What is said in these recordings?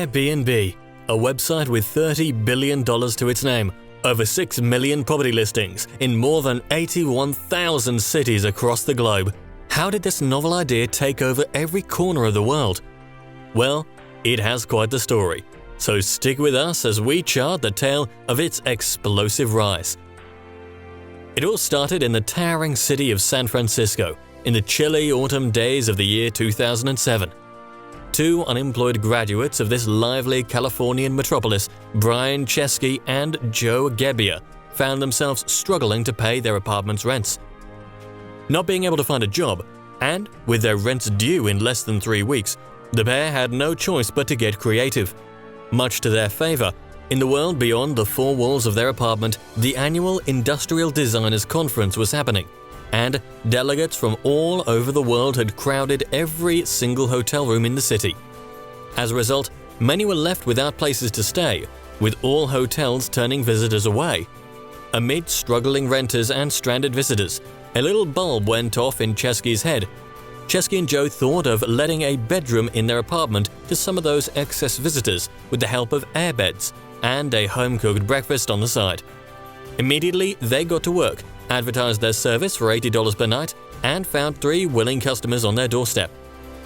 Airbnb, a website with $30 billion to its name, over 6 million property listings in more than 81,000 cities across the globe. How did this novel idea take over every corner of the world? Well, it has quite the story. So stick with us as we chart the tale of its explosive rise. It all started in the towering city of San Francisco in the chilly autumn days of the year 2007. Two unemployed graduates of this lively Californian metropolis, Brian Chesky and Joe Gebbia, found themselves struggling to pay their apartment's rents. Not being able to find a job, and with their rents due in less than 3 weeks, the pair had no choice but to get creative. Much to their favor, in the world beyond the four walls of their apartment, the annual Industrial Designers Conference was happening, and delegates from all over the world had crowded every single hotel room in the city. As a result, many were left without places to stay, with all hotels turning visitors away. Amid struggling renters and stranded visitors, a little bulb went off in Chesky's head. Chesky and Joe thought of letting a bedroom in their apartment to some of those excess visitors with the help of airbeds and a home-cooked breakfast on the side. Immediately, they got to work, advertised their service for $80 per night, and found 3 willing customers on their doorstep.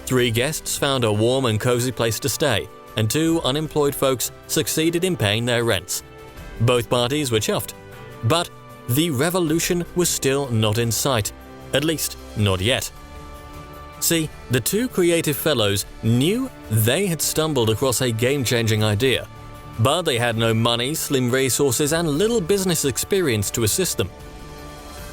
3 guests found a warm and cozy place to stay, and 2 unemployed folks succeeded in paying their rents. Both parties were chuffed. But the revolution was still not in sight, at least not yet. See, the 2 creative fellows knew they had stumbled across a game-changing idea, but they had no money, slim resources, and little business experience to assist them.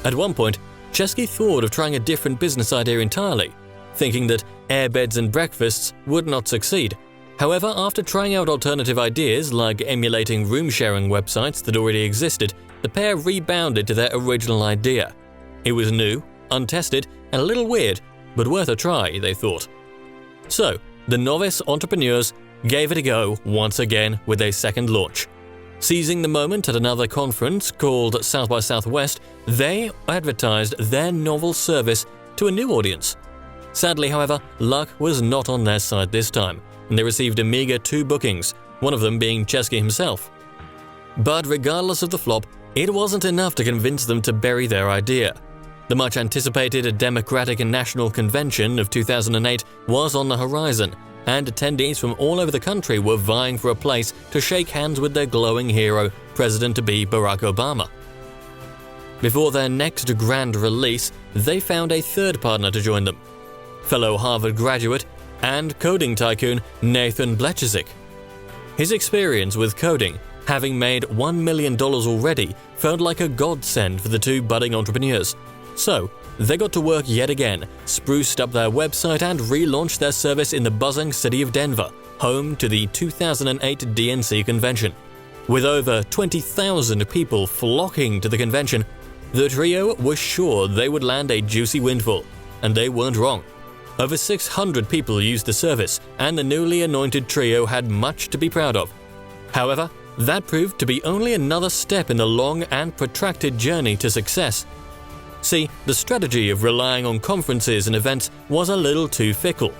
At one point, Chesky thought of trying a different business idea entirely, thinking that airbeds and breakfasts would not succeed. However, after trying out alternative ideas like emulating room-sharing websites that already existed, the pair rebounded to their original idea. It was new, untested, and a little weird, but worth a try, they thought. So, the novice entrepreneurs gave it a go once again with a second launch. Seizing the moment at another conference called South by Southwest, they advertised their novel service to a new audience. Sadly, however, luck was not on their side this time, and they received a meager 2 bookings, one of them being Chesky himself. But regardless of the flop, it wasn't enough to convince them to bury their idea. The much-anticipated Democratic and National Convention of 2008 was on the horizon, and attendees from all over the country were vying for a place to shake hands with their glowing hero, President-to-be Barack Obama. Before their next grand release, they found a third partner to join them, fellow Harvard graduate and coding tycoon Nathan Blechezik. His experience with coding, having made $1 million already, felt like a godsend for the 2 budding entrepreneurs. So, they got to work yet again, spruced up their website and relaunched their service in the buzzing city of Denver, home to the 2008 DNC convention. With over 20,000 people flocking to the convention, the trio was sure they would land a juicy windfall, and they weren't wrong. Over 600 people used the service, and the newly anointed trio had much to be proud of. However, that proved to be only another step in the long and protracted journey to success. See, the strategy of relying on conferences and events was a little too fickle.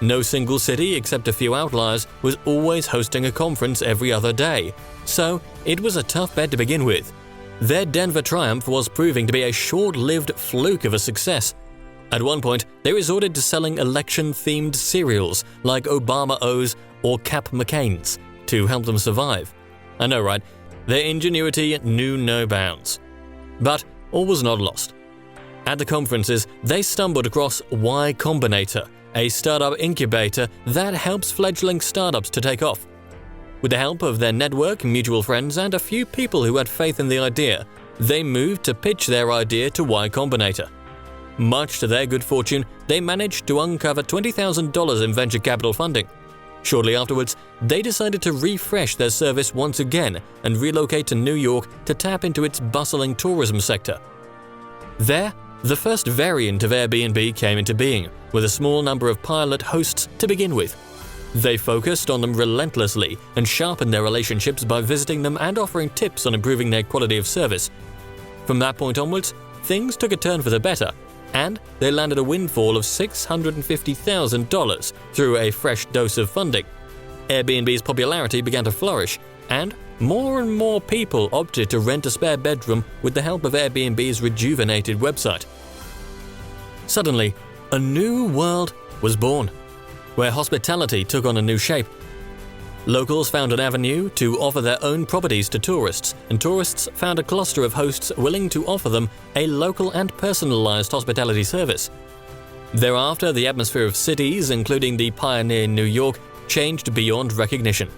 No single city, except a few outliers, was always hosting a conference every other day, so it was a tough bet to begin with. Their Denver triumph was proving to be a short-lived fluke of a success. At one point, they resorted to selling election-themed cereals like Obama O's or Cap McCain's to help them survive. I know, right? Their ingenuity knew no bounds. But all was not lost. At the conferences, they stumbled across Y Combinator, a startup incubator that helps fledgling startups to take off. With the help of their network, mutual friends, and a few people who had faith in the idea, they moved to pitch their idea to Y Combinator. Much to their good fortune, they managed to uncover $20,000 in venture capital funding. Shortly afterwards, they decided to refresh their service once again and relocate to New York to tap into its bustling tourism sector. There, the first variant of Airbnb came into being, with a small number of pilot hosts to begin with. They focused on them relentlessly and sharpened their relationships by visiting them and offering tips on improving their quality of service. From that point onwards, things took a turn for the better, and they landed a windfall of $650,000 through a fresh dose of funding. Airbnb's popularity began to flourish, and more people opted to rent a spare bedroom with the help of Airbnb's rejuvenated website. Suddenly, a new world was born, where hospitality took on a new shape. Locals found an avenue to offer their own properties to tourists, and tourists found a cluster of hosts willing to offer them a local and personalized hospitality service. Thereafter, the atmosphere of cities, including the pioneer New York, changed beyond recognition.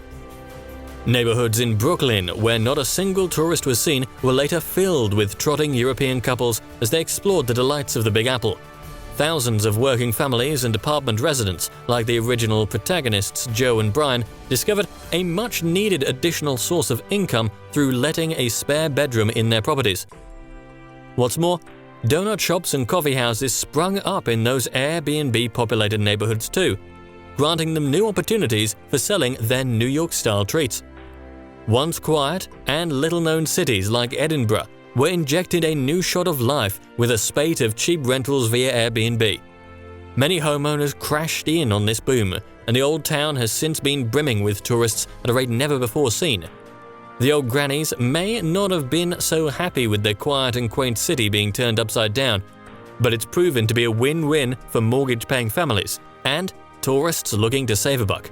Neighborhoods in Brooklyn, where not a single tourist was seen, were later filled with trotting European couples as they explored the delights of the Big Apple. Thousands of working families and apartment residents, like the original protagonists Joe and Brian, discovered a much-needed additional source of income through letting a spare bedroom in their properties. What's more, donut shops and coffee houses sprung up in those Airbnb-populated neighborhoods too, granting them new opportunities for selling their New York-style treats. Once quiet and little-known cities like Edinburgh were injected a new shot of life with a spate of cheap rentals via Airbnb. Many homeowners crashed in on this boom, and the old town has since been brimming with tourists at a rate never before seen. The old grannies may not have been so happy with their quiet and quaint city being turned upside down, but it's proven to be a win-win for mortgage-paying families and tourists looking to save a buck.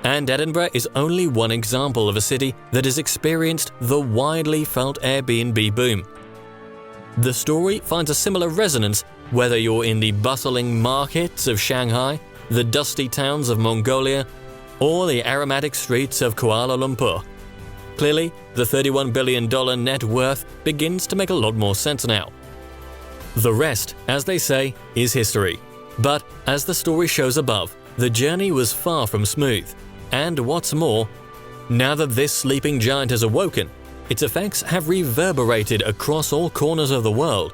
And Edinburgh is only one example of a city that has experienced the widely felt Airbnb boom. The story finds a similar resonance whether you're in the bustling markets of Shanghai, the dusty towns of Mongolia, or the aromatic streets of Kuala Lumpur. Clearly, the $31 billion net worth begins to make a lot more sense now. The rest, as they say, is history. But as the story shows above, the journey was far from smooth. And what's more, now that this sleeping giant has awoken, its effects have reverberated across all corners of the world.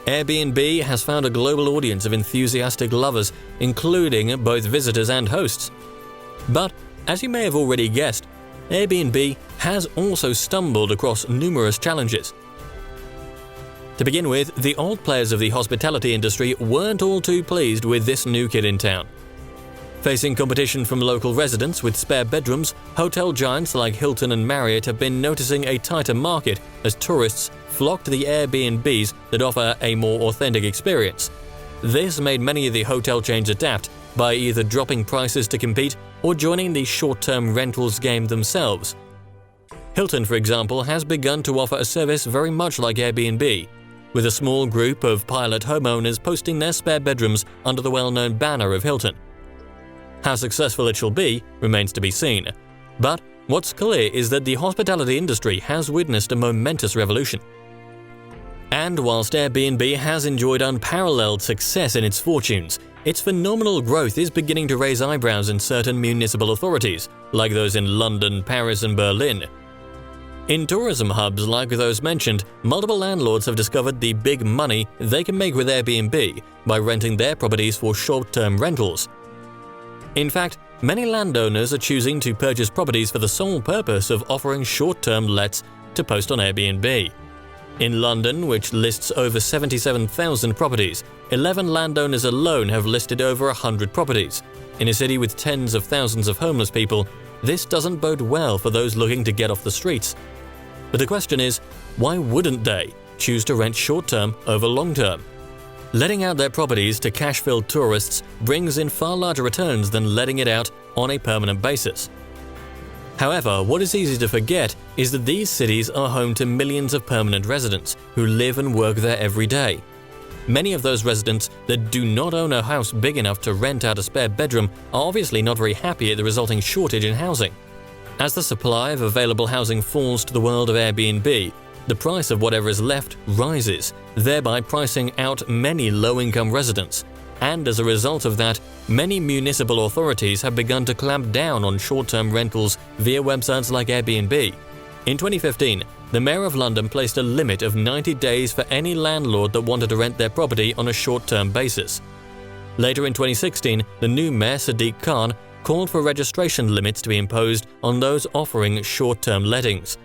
Airbnb has found a global audience of enthusiastic lovers, including both visitors and hosts. But, as you may have already guessed, Airbnb has also stumbled across numerous challenges. To begin with, the old players of the hospitality industry weren't all too pleased with this new kid in town. Facing competition from local residents with spare bedrooms, hotel giants like Hilton and Marriott have been noticing a tighter market as tourists flock to the Airbnbs that offer a more authentic experience. This made many of the hotel chains adapt by either dropping prices to compete or joining the short-term rentals game themselves. Hilton, for example, has begun to offer a service very much like Airbnb, with a small group of pilot homeowners posting their spare bedrooms under the well-known banner of Hilton. How successful it shall be remains to be seen. But what's clear is that the hospitality industry has witnessed a momentous revolution. And whilst Airbnb has enjoyed unparalleled success in its fortunes, its phenomenal growth is beginning to raise eyebrows in certain municipal authorities, like those in London, Paris, and Berlin. In tourism hubs like those mentioned, multiple landlords have discovered the big money they can make with Airbnb by renting their properties for short-term rentals. In fact, many landowners are choosing to purchase properties for the sole purpose of offering short-term lets to post on Airbnb. In London, which lists over 77,000 properties, 11 landowners alone have listed over 100 properties. In a city with tens of thousands of homeless people, this doesn't bode well for those looking to get off the streets. But the question is, why wouldn't they choose to rent short-term over long-term? Letting out their properties to cash-filled tourists brings in far larger returns than letting it out on a permanent basis. However, what is easy to forget is that these cities are home to millions of permanent residents who live and work there every day. Many of those residents that do not own a house big enough to rent out a spare bedroom are obviously not very happy at the resulting shortage in housing. As the supply of available housing falls to the world of Airbnb, the price of whatever is left rises, thereby pricing out many low-income residents. And as a result of that, many municipal authorities have begun to clamp down on short-term rentals via websites like Airbnb. In 2015, the Mayor of London placed a limit of 90 days for any landlord that wanted to rent their property on a short-term basis. Later in 2016, the new Mayor Sadiq Khan called for registration limits to be imposed on those offering short-term lettings.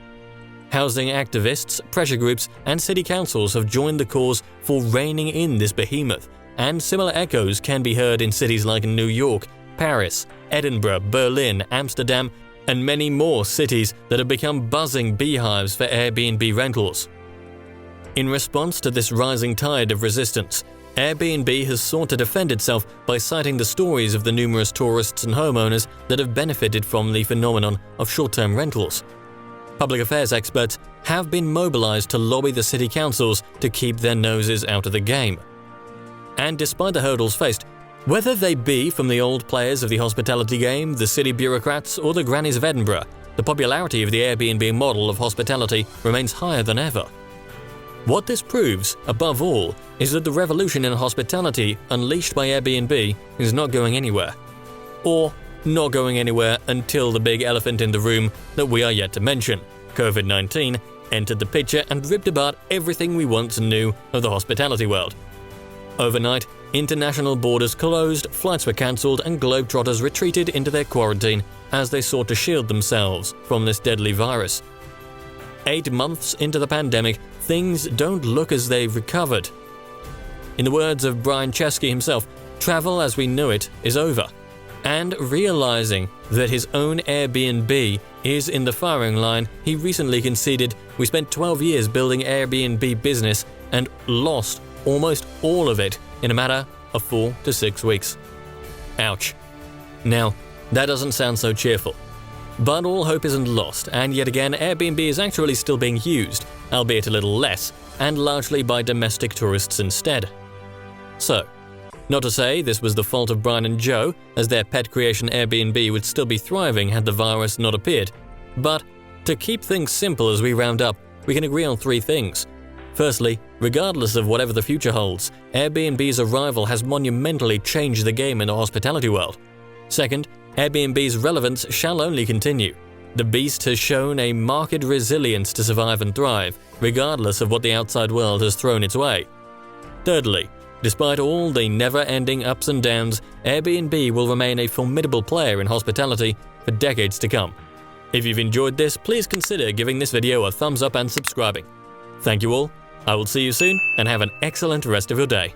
Housing activists, pressure groups, and city councils have joined the cause for reining in this behemoth, and similar echoes can be heard in cities like New York, Paris, Edinburgh, Berlin, Amsterdam, and many more cities that have become buzzing beehives for Airbnb rentals. In response to this rising tide of resistance, Airbnb has sought to defend itself by citing the stories of the numerous tourists and homeowners that have benefited from the phenomenon of short-term rentals. Public affairs experts have been mobilized to lobby the city councils to keep their noses out of the game. And despite the hurdles faced, whether they be from the old players of the hospitality game, the city bureaucrats, or the grannies of Edinburgh, the popularity of the Airbnb model of hospitality remains higher than ever. What this proves, above all, is that the revolution in hospitality unleashed by Airbnb is not going anywhere. Or not going anywhere until the big elephant in the room that we are yet to mention, COVID-19, entered the picture and ripped apart everything we once knew of the hospitality world. Overnight, international borders closed, flights were cancelled, and globetrotters retreated into their quarantine as they sought to shield themselves from this deadly virus. 8 months into the pandemic, things don't look as they've recovered. In the words of Brian Chesky himself, travel as we knew it is over. And realizing that his own Airbnb is in the firing line, he recently conceded, "We spent 12 years building Airbnb business and lost almost all of it in a matter of 4 to 6 weeks." Ouch. Now, that doesn't sound so cheerful. But all hope isn't lost, and yet again, Airbnb is actually still being used, albeit a little less, and largely by domestic tourists instead. So, not to say this was the fault of Brian and Joe, as their pet creation Airbnb would still be thriving had the virus not appeared, but to keep things simple as we round up, we can agree on 3 things. Firstly, regardless of whatever the future holds, Airbnb's arrival has monumentally changed the game in the hospitality world. Second, Airbnb's relevance shall only continue. The beast has shown a marked resilience to survive and thrive, regardless of what the outside world has thrown its way. Thirdly, despite all the never-ending ups and downs, Airbnb will remain a formidable player in hospitality for decades to come. If you've enjoyed this, please consider giving this video a thumbs up and subscribing. Thank you all, I will see you soon, and have an excellent rest of your day.